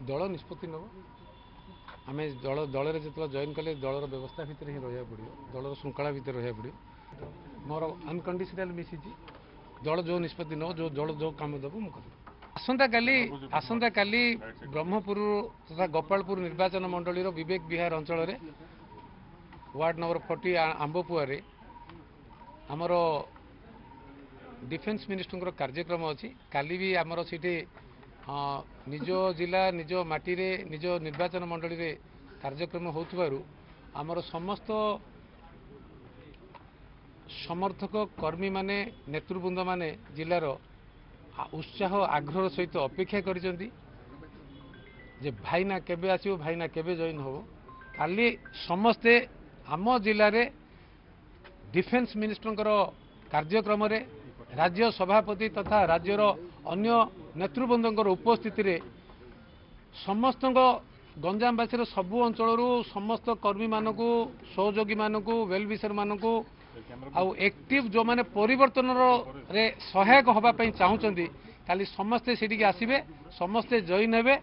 दल निष्पत्ति नब आम दल जो जॉइन कले दलर व्यवस्था भितर ही रहा पड़ो दलर श्रृंखला भितर रहा पड़ो मोर अनकंडीशनल मिसी दल जो निष्पत्ति नब जो दल जो कम देव मुझे आसंता काली ब्रह्मपुर तथा गोपालपुर निर्वाचन मंडल विवेक विहार अंचल वार्ड नंबर 40 आंबपुआर आमर डिफेन्स मिनिस्टर कार्यक्रम अच्छी काली भी आमर सीटी निज जिला निज माटी रे निज निर्वाचन मंडल रे कार्यक्रम होतबारु आमर समस्त समर्थक कर्मी माने नेतृवृंद माने जिलार उत्साह आग्रह सहित अपेक्षा करिसेंती जे भाईना केबे आसीबो भाईना केबे जॉइन हो काली समस्ते आम जिले में डिफेन्स मिनिस्टर कार्यक्रम रे राज्य सभापति तथा राज्यर अन्य नेतृवृंद उपस्थिति रे समस्त गंजामवासी सबु अंचल समस्त कर्मी मानक सहयोगी मानक वेलविशर मानक आउ एक्टिव जो माने परिवर्तन रे सहायक होगापी चाहूँगी खाली समस्ते से आसबे समस्ते जॉइन हेबे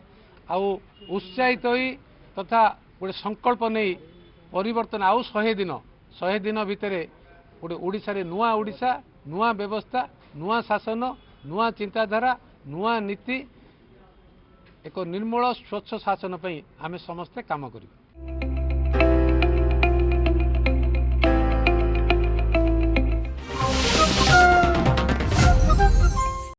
आउ उत्साहित होई तथा गोटे संकल्प नहीं परिवर्तन आउ 100 दिन भितर गोटे ओडिशा रे नुआ ओडिशा नुआ व्यवस्था नुआ शासन नुआ चिंताधारा नुआ नीति एक निर्मल स्वच्छ शासन पई आमे समस्ते काम करिबा।